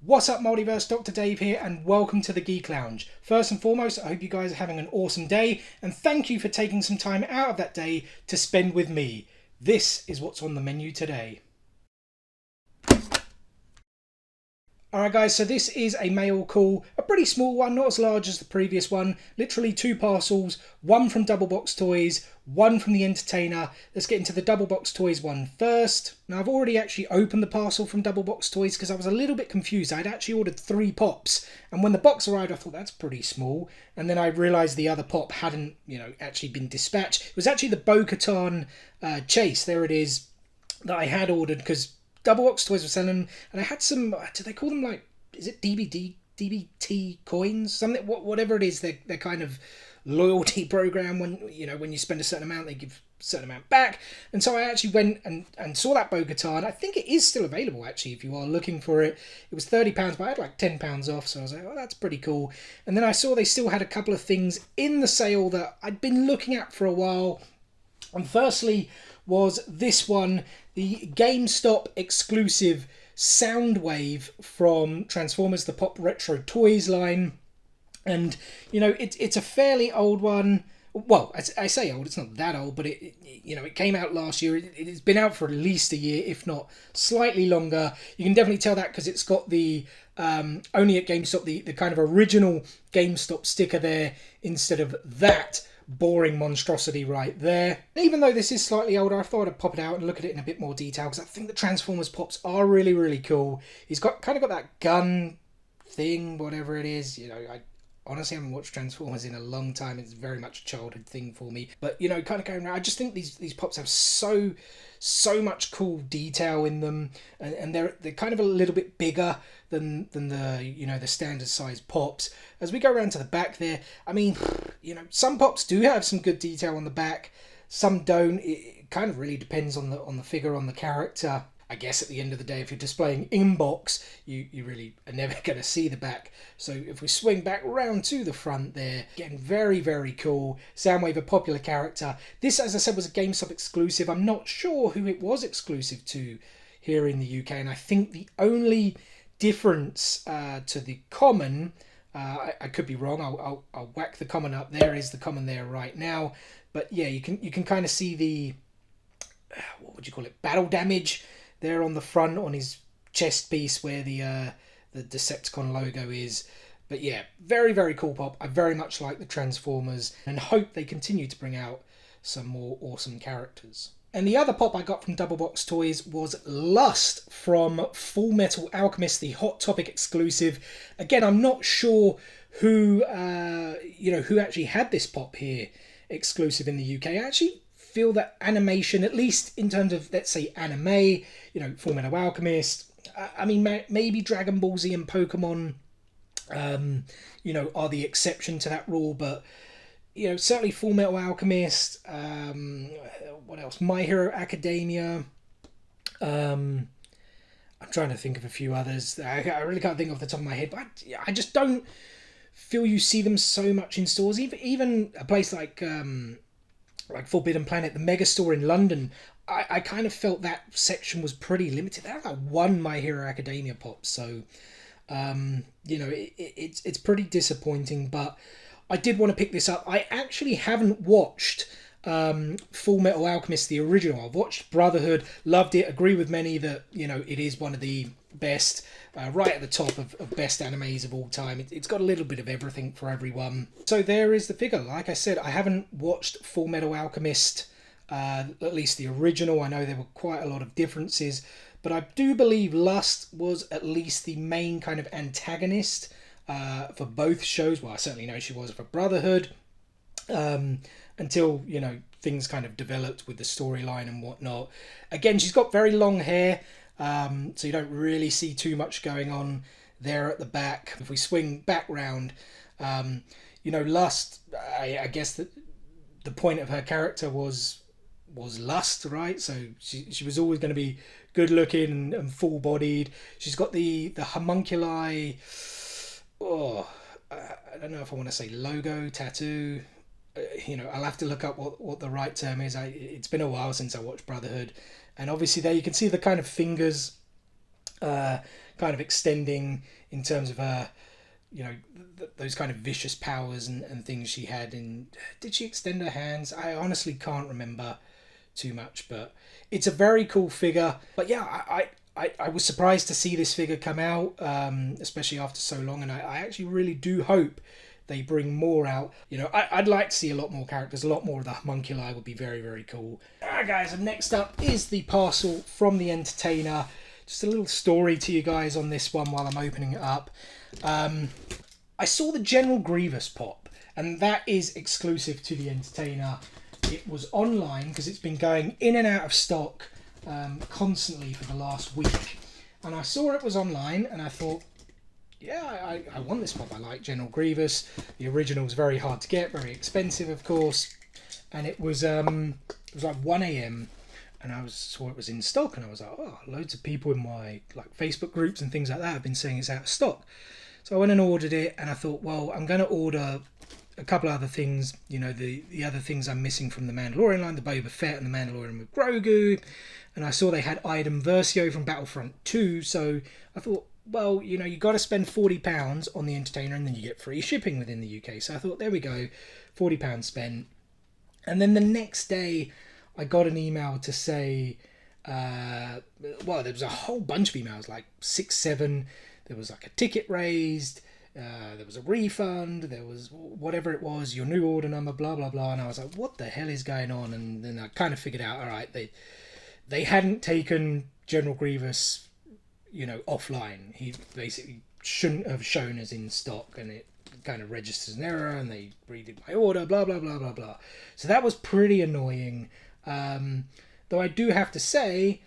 What's up, Multiverse? Dr. Dave here, and welcome to the Geek Lounge. First and foremost, I hope you guys are having an awesome day, and thank you for taking some time out of that day to spend with me. This is what's on the menu today. Alright guys, so this is a mail call, a pretty small one, not as large as the previous one, literally two parcels, one from Double Box Toys, one from the Entertainer. Let's get into the Double Box Toys one first. Now I've already actually opened the parcel from Double Box Toys because I was a little bit confused. I'd actually ordered 3 pops, and when the box arrived I thought that's pretty small, and then I realised the other pop hadn't, actually been dispatched. It was actually the Bo-Katan Chase, there it is, that I had ordered because Double Box Toys were selling them, and I had some. Do they call them like? Is it DBT coins? Something. Whatever it is, they're kind of loyalty program. When you spend a certain amount, they give a certain amount back. And so I actually went and saw that Bo-Katan. I think it is still available actually if you are looking for it. It was £30, but I had like £10 off, so I was like, oh, that's pretty cool. And then I saw they still had a couple of things in the sale that I'd been looking at for a while. And firstly was this one, the GameStop exclusive Soundwave from Transformers the Pop Retro Toys line. And, it's a fairly old one. Well, I say old, it's not that old, but it came out last year. It's been out for at least a year, if not slightly longer. You can definitely tell that because it's got the only at GameStop, the kind of original GameStop sticker there instead of that boring monstrosity right there. Even though this is slightly older, I thought I'd pop it out and look at it in a bit more detail because I think the Transformers pops are really, really cool. He's got that gun thing, whatever it is. I honestly haven't watched Transformers in a long time. It's very much a childhood thing for me. But, kind of going around, I just think these pops have so much cool detail in them, and they're kind of a little bit bigger than the standard size pops. As we go around to the back there, I mean, some pops do have some good detail on the back, some don't. It kind of really depends on the figure, on the character. I guess at the end of the day, if you're displaying inbox, you really are never going to see the back. So if we swing back round to the front there, getting very, very cool. Soundwave, a popular character. This, as I said, was a GameStop exclusive. I'm not sure who it was exclusive to here in the UK, and I think the only difference to the common, I could be wrong. I'll whack the common up. There is the common there right now. But yeah, you can kind of see the what would you call it? Battle damage there on the front on his chest piece where the Decepticon logo is. But yeah, very, very cool pop. I very much like the Transformers and hope they continue to bring out some more awesome characters. And the other pop I got from Double Box Toys was Lust from Full Metal Alchemist, the Hot Topic exclusive. Again, I'm not sure who actually had this pop here exclusive in the UK. I actually feel that animation, at least in terms of, let's say, anime, Full Metal Alchemist, I mean, maybe Dragon Ball Z and Pokemon, are the exception to that rule, but certainly Full Metal Alchemist, what else? My Hero Academia. I'm trying to think of a few others. I really can't think off the top of my head, but I just don't feel you see them so much in stores. Even a place like Forbidden Planet, the Mega Store in London, I kind of felt that section was pretty limited. They had like one My Hero Academia pop, so it's pretty disappointing, but I did want to pick this up. I actually haven't watched Full Metal Alchemist, the original. I've watched Brotherhood, loved it, agree with many that, it is one of the best, right at the top of best animes of all time. It's got a little bit of everything for everyone. So there is the figure. Like I said, I haven't watched Full Metal Alchemist, at least the original. I know there were quite a lot of differences, but I do believe Lust was at least the main kind of antagonist for both shows. Well, I certainly know she was for Brotherhood, until, things kind of developed with the storyline and whatnot. Again, she's got very long hair, so you don't really see too much going on there at the back. If we swing back round, Lust, I guess that the point of her character was lust, right? So she was always going to be good looking and full bodied. She's got the homunculi. I don't know if I want to say logo, tattoo. I'll have to look up what the right term is. It's been a while since I watched Brotherhood, and obviously there you can see the kind of fingers kind of extending in terms of you know, those kind of vicious powers and things she had. And did she extend her hands? I honestly can't remember too much, but it's a very cool figure. But yeah, I was surprised to see this figure come out, especially after so long, and I actually really do hope they bring more out. You know, I'd like to see a lot more characters, a lot more of the homunculi would be very, very cool. Alright guys, and next up is the parcel from the Entertainer. Just a little story to you guys on this one while I'm opening it up. I saw the General Grievous pop, and that is exclusive to the Entertainer. It was online because it's been going in and out of stock constantly for the last week. And I saw it was online and I thought, yeah, I want this pop. I like General Grievous. The original was very hard to get, very expensive, of course. And it was like 1 a.m. and I saw it was in stock, and I was like, oh, loads of people in my like Facebook groups and things like that have been saying it's out of stock. So I went and ordered it, and I thought, well, I'm going to order a couple other things, you know, the other things I'm missing from the Mandalorian line, the Boba Fett and the Mandalorian with Grogu. And I saw they had Item Versio from Battlefront 2, so I thought, well, you know, you got to spend £40 on the Entertainer and then you get free shipping within the UK. So I thought, there we go, £40 spent. And then the next day I got an email to say, well, there was a whole bunch of emails, like 6, 7. There was like a ticket raised, there was a refund, there was whatever it was, your new order number, blah, blah, blah. And I was like, what the hell is going on? And then I kind of figured out, all right, they hadn't taken General Grievous, you know, offline. He basically shouldn't have shown as in stock, and it kind of registers an error, and they redid my order, blah, blah, blah, blah, blah. So that was pretty annoying. Though I do have to say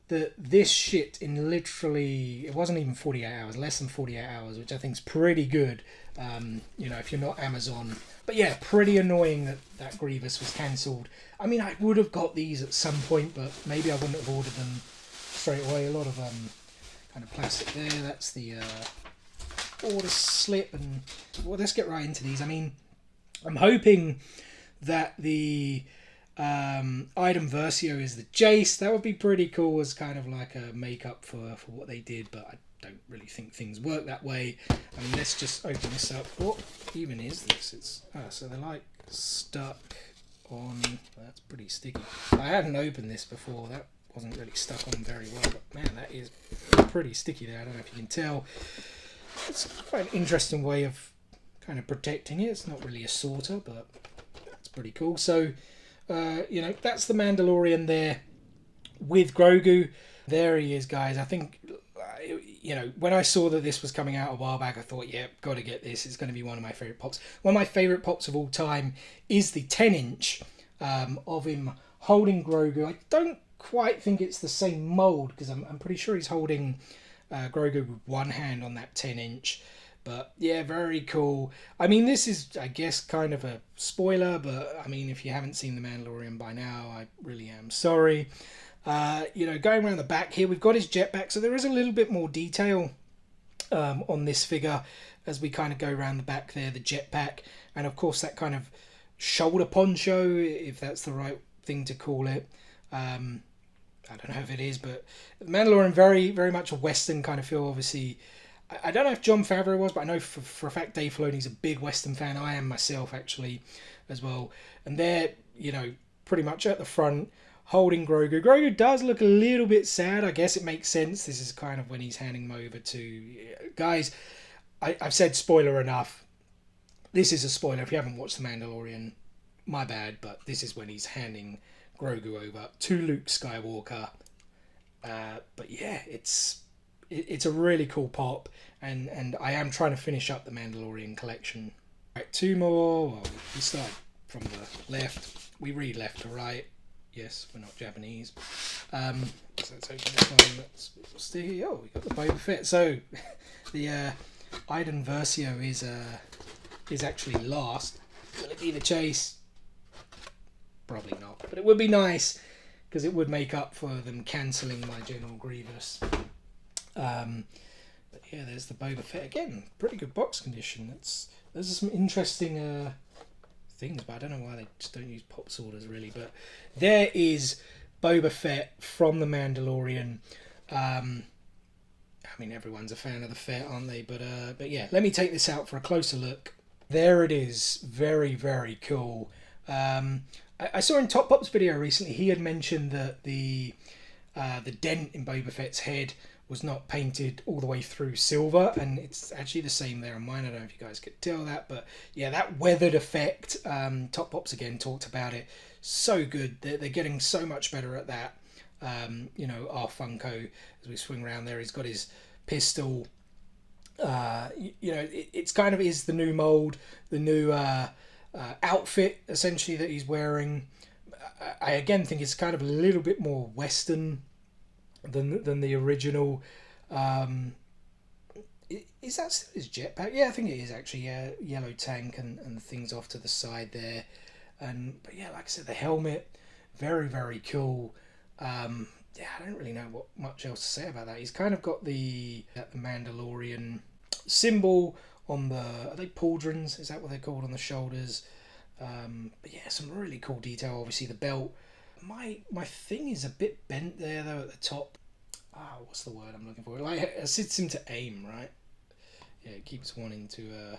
that this shit in literally, it wasn't even 48 hours, less than 48 hours, which I think is pretty good, you know, if you're not Amazon. But yeah, pretty annoying that Grievous was cancelled. I mean, I would have got these at some point, but maybe I wouldn't have ordered them straight away. A lot of kind of plastic there. That's the order slip. And well, let's get right into these. I mean, I'm hoping that the Item Versio is the Jace. That would be pretty cool as kind of like a makeup for what they did, but I don't really think things work that way. I mean, let's just open this up. What even is this? It's so they're like stuck on. That's pretty sticky. I hadn't opened this before. That wasn't really stuck on very well, but man, that is pretty sticky there. I don't know if you can tell. It's quite an interesting way of kind of protecting it. It's not really a sorter, but that's pretty cool. So you know, that's the Mandalorian there with Grogu. There he is, guys. I think, you know, when I saw that this was coming out a while back, I thought, yeah, got to get this. It's going to be one of my favourite pops. One of my favourite pops of all time is the 10-inch of him holding Grogu. I don't quite think it's the same mould, because I'm pretty sure he's holding Grogu with one hand on that 10-inch. But yeah, very cool. I mean, this is, I guess, kind of a spoiler, but I mean, if you haven't seen The Mandalorian by now, I really am sorry. You know, going around the back here, we've got his jetpack, so there is a little bit more detail on this figure as we kind of go around the back there, the jetpack, and of course that kind of shoulder poncho, if that's the right thing to call it. I don't know if it is, but The Mandalorian, very, very much a Western kind of feel, obviously. I don't know if Jon Favreau was, but I know for a fact Dave Filoni's a big Western fan. I am myself, actually, as well. And they're, you know, pretty much at the front, holding Grogu. Grogu does look a little bit sad. I guess it makes sense. This is kind of when he's handing him over to... Guys, I've said spoiler enough. This is a spoiler. If you haven't watched The Mandalorian, my bad, but this is when he's handing Grogu over to Luke Skywalker. But yeah, it's a really cool pop, and I am trying to finish up the Mandalorian collection. Right, two more. Well, we start from the left. We read left to right. Yes, we're not Japanese. So let's open this one. Let's see. Oh, we got the Boba Fett. So the Item Versio is actually last. Will it be the Chase? Probably not, but it would be nice because it would make up for them cancelling my General Grievous. But yeah, there's the Boba Fett again. Pretty good box condition. There's some interesting things, but I don't know why they just don't use pop sorters really. But there is Boba Fett from The Mandalorian. I mean, everyone's a fan of the Fett, aren't they? But yeah, let me take this out for a closer look. There it is. Very, very cool. I saw in Top Pop's video recently, he had mentioned that the dent in Boba Fett's head was not painted all the way through silver, and it's actually the same there on mine. I don't know if you guys could tell that, but yeah, that weathered effect, Top Pops again talked about it. So good. They're getting so much better at that. You know, our Funko, as we swing around there, he's got his pistol. You know, it's kind of is the new mold, the new outfit essentially that he's wearing. I again think it's kind of a little bit more Western than the original. Is that still his jetpack? Yeah, I think it is actually. Yeah, yellow tank and the things off to the side there. But yeah, like I said, the helmet, very, very cool. Yeah, I don't really know what much else to say about that. He's kind of got the Mandalorian symbol on the, are they pauldrons? Is that what they're called, on the shoulders? But yeah, some really cool detail. Obviously the belt. My thing is a bit bent there though at the top. What's the word I'm looking for? Like, it assists him to aim, right? Yeah, it keeps wanting to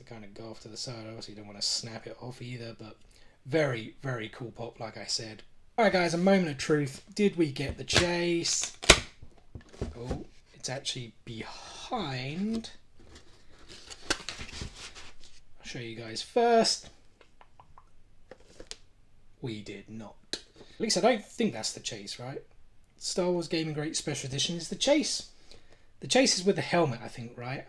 kind of go off to the side. Obviously you don't want to snap it off either, but very, very cool pop, like I said. Alright guys, a moment of truth. Did we get the chase? Oh, it's actually behind. I'll show you guys first. We did not. At least I don't think that's the chase, right? Star Wars Gaming Great Special Edition is the chase. The chase is with the helmet, I think, right?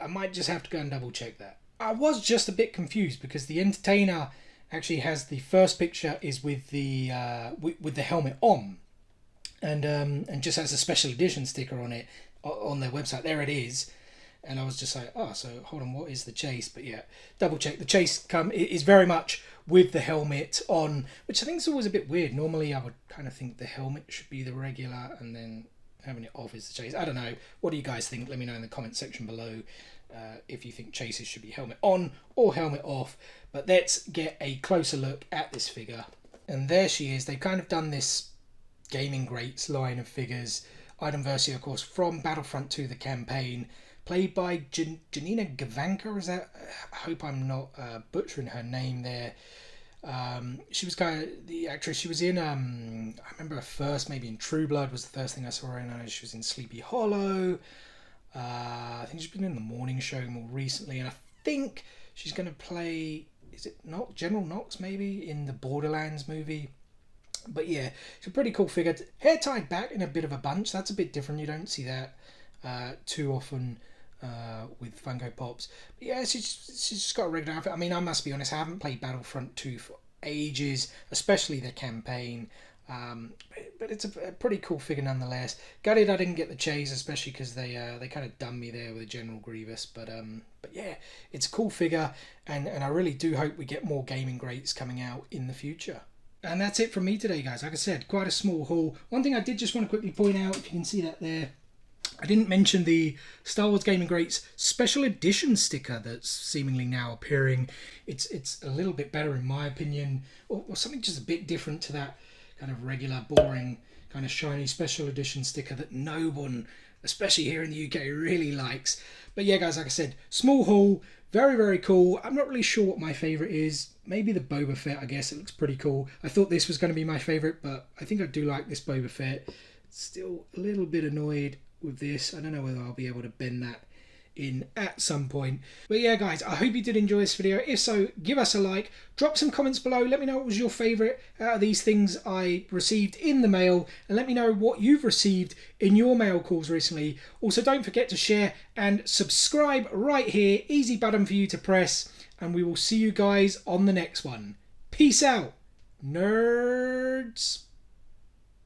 I might just have to go and double check that. I was just a bit confused because the entertainer actually has the first picture is with the helmet on, and just has a special edition sticker on it on their website. There it is, and I was just like, oh, so hold on, what is the chase? But yeah, double check. The chase is very much with the helmet on, which I think is always a bit weird. Normally, I would kind of think the helmet should be the regular, and then having it off is the chase. I don't know. What do you guys think? Let me know in the comment section below. If you think chases should be helmet on or helmet off. But let's get a closer look at this figure. And there she is. They've kind of done this Gaming Greats line of figures. Item Versio, of course, from Battlefront 2, the campaign. Played by Janina Gavanka. Is that? I hope I'm not butchering her name there. She was kind of the actress. She was in, I remember her first, maybe in True Blood was the first thing I saw her in. She was in Sleepy Hollow. I think she's been in the morning show more recently, and I think she's going to play, is it not General Knox maybe in the Borderlands movie? But yeah, it's a pretty cool figure. Hair tied back in a bit of a bunch. That's a bit different. You don't see that too often with Funko Pops. But yeah, she's just got a regular outfit. I mean, I must be honest, I haven't played Battlefront 2 for ages, especially the campaign. But it's a pretty cool figure nonetheless. Gutted I didn't get the chase, especially because they kind of done me there with General Grievous. But yeah, it's a cool figure, and I really do hope we get more Gaming Greats coming out in the future. And that's it from me today, guys. Like I said, quite a small haul. One thing I did just want to quickly point out, if you can see that there, I didn't mention the Star Wars Gaming Greats special edition sticker that's seemingly now appearing. It's a little bit better in my opinion, or something just a bit different to that kind of regular, boring, kind of shiny special edition sticker that no one, especially here in the UK, really likes. But yeah, guys, like I said, small haul, very, very cool. I'm not really sure what my favourite is. Maybe the Boba Fett, I guess. It looks pretty cool. I thought this was going to be my favourite, but I think I do like this Boba Fett. Still a little bit annoyed with this. I don't know whether I'll be able to bend that in at some point. But yeah, guys, I hope you did enjoy this video. If so, give us a like, drop some comments below, let me know what was your favourite out of these things I received in the mail, and let me know what you've received in your mail calls recently. Also, don't forget to share and subscribe right here, easy button for you to press, and we will see you guys on the next one. Peace out, nerds.